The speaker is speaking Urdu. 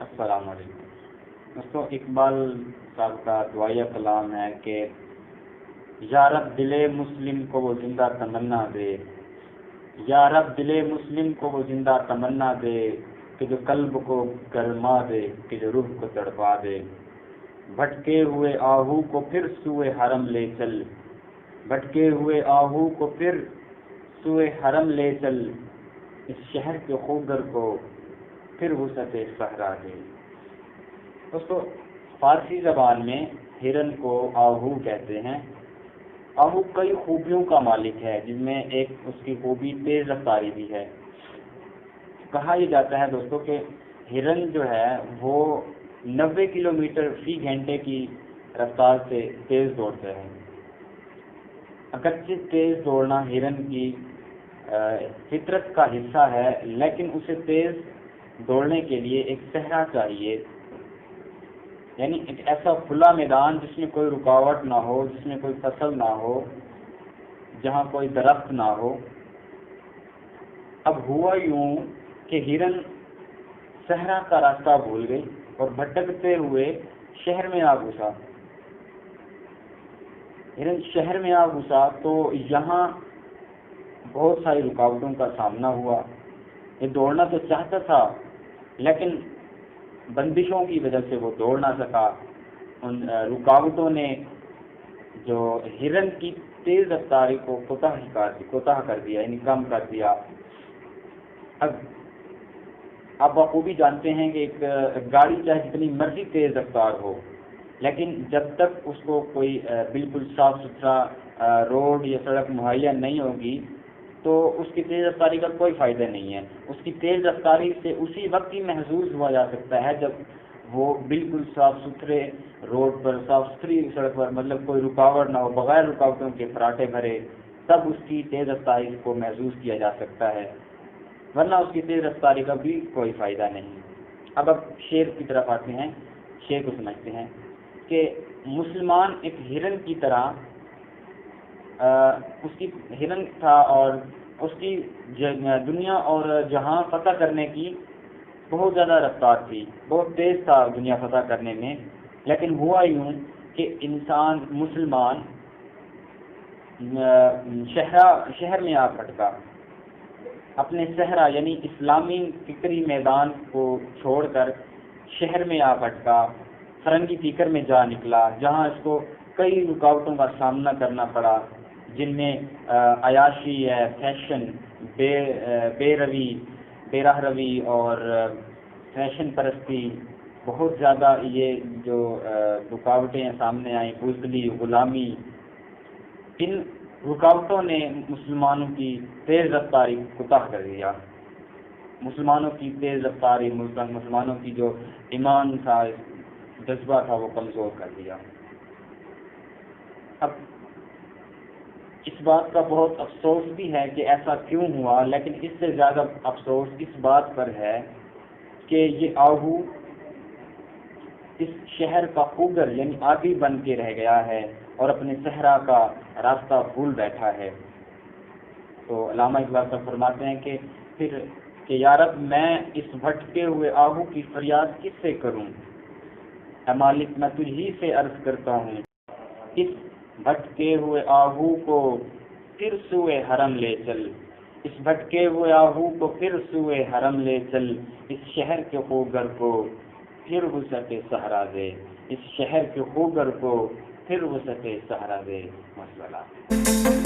السلام علیکم دوستوں، اقبال صاحب کا دعائیہ کلام ہے کہ یا رب دل مسلم کو وہ زندہ تمنا دے، یا رب دل مسلم کو وہ زندہ تمنا دے کہ جو قلب کو گرما دے، کہ جو روح کو تڑپا دے۔ بھٹکے ہوئے آہو کو پھر سوئے حرم لے چل، بھٹکے ہوئے آہو کو پھر سوئے حرم لے چل، اس شہر کے خوگر کو پھر وسعت صحرا دے۔ دوستو، فارسی زبان میں ہرن کو آہو کہتے ہیں۔ آہو کئی خوبیوں کا مالک ہے، جن میں ایک اس کی خوبی تیز رفتاری بھی ہے۔ کہا یہ جاتا ہے دوستو کہ ہرن جو ہے وہ 90 کلومیٹر فی گھنٹے کی رفتار سے تیز دوڑتے ہیں۔ اگرچہ تیز دوڑنا ہرن کی فطرت کا حصہ ہے، لیکن اسے تیز دوڑنے کے لیے ایک صحرا چاہیے، یعنی ایک ایسا کھلا میدان جس میں کوئی رکاوٹ نہ ہو، جس میں کوئی فصل نہ ہو، جہاں کوئی درخت نہ ہو۔ اب ہوا یوں کہ ہرن صحرا کا راستہ بھول گئی اور بھٹکتے ہوئے شہر میں آ گھسا۔ ہرن شہر میں آ گھسا تو یہاں بہت ساری رکاوٹوں کا سامنا ہوا۔ یہ دوڑنا تو چاہتا تھا، لیکن بندشوں کی وجہ سے وہ دوڑ نہ سکا۔ ان رکاوٹوں نے جو ہرن کی تیز رفتاری کو کوتاہ کر دیا، یعنی کم کر دیا۔ اب آپ بخوبی جانتے ہیں کہ ایک گاڑی چاہے جتنی مرضی تیز رفتار ہو، لیکن جب تک اس کو کوئی بالکل صاف ستھرا روڈ یا سڑک مہیا نہیں ہوگی تو اس کی تیز رفتاری کا کوئی فائدہ نہیں ہے۔ اس کی تیز رفتاری سے اسی وقت ہی محظوظ ہوا جا سکتا ہے جب وہ بالکل صاف ستھرے روڈ پر، صاف ستھری سڑک پر، مطلب کوئی رکاوٹ نہ ہو، بغیر رکاوٹوں کے فراٹے بھرے، تب اس کی تیز رفتاری کو محسوس کیا جا سکتا ہے، ورنہ اس کی تیز رفتاری کا بھی کوئی فائدہ نہیں۔ اب شعر کی طرف آتے ہیں، شعر کو سمجھتے ہیں کہ مسلمان ایک ہرن کی طرح اس کی ہرن تھا اور اس کی دنیا اور جہاں فتح کرنے کی بہت زیادہ رفتار تھی، بہت تیز تھا دنیا فتح کرنے میں، لیکن ہوا یوں کہ انسان مسلمان شہر میں آ پھٹکا، اپنے صحرا یعنی اسلامی فکری میدان کو چھوڑ کر شہر میں آ پھٹکا، فرنگی فکر میں جا نکلا، جہاں اس کو کئی رکاوٹوں کا سامنا کرنا پڑا، جن میں عیاشی ہے، فیشن، بے راہ روی اور فیشن پرستی، بہت زیادہ یہ جو رکاوٹیں سامنے آئیں، بزدلی، غلامی، ان رکاوٹوں نے مسلمانوں کی تیز رفتاری کوتاہ کر دیا۔ مسلمانوں کی تیز رفتاری، مسلمانوں کی جو ایمان تھا، جذبہ تھا، وہ کمزور کر دیا۔ اب اس بات کا بہت افسوس بھی ہے کہ ایسا کیوں ہوا، لیکن اس سے زیادہ افسوس اس بات پر ہے کہ یہ آہو اس شہر کا خوگر یعنی عادی بن کے رہ گیا ہے اور اپنے صحرا کا راستہ بھول بیٹھا ہے۔ تو علامہ اقبال صاحب فرماتے ہیں کہ پھر کہ یا رب میں اس بھٹکے ہوئے آہو کی فریاد کس سے کروں، اے مالک میں تجھ ہی سے عرض کرتا ہوں، اس بھٹکے ہوئے آہو کو پھر سوئے حرم لے چل، اس بھٹکے ہوئے آہو کو پھر سوئے حرم لے چل، اس شہر کے خوگر کو پھر وسعت صحرا دے، اس شہر کے خوگر کو پھر وسعت صحرا دے۔ مسئلہ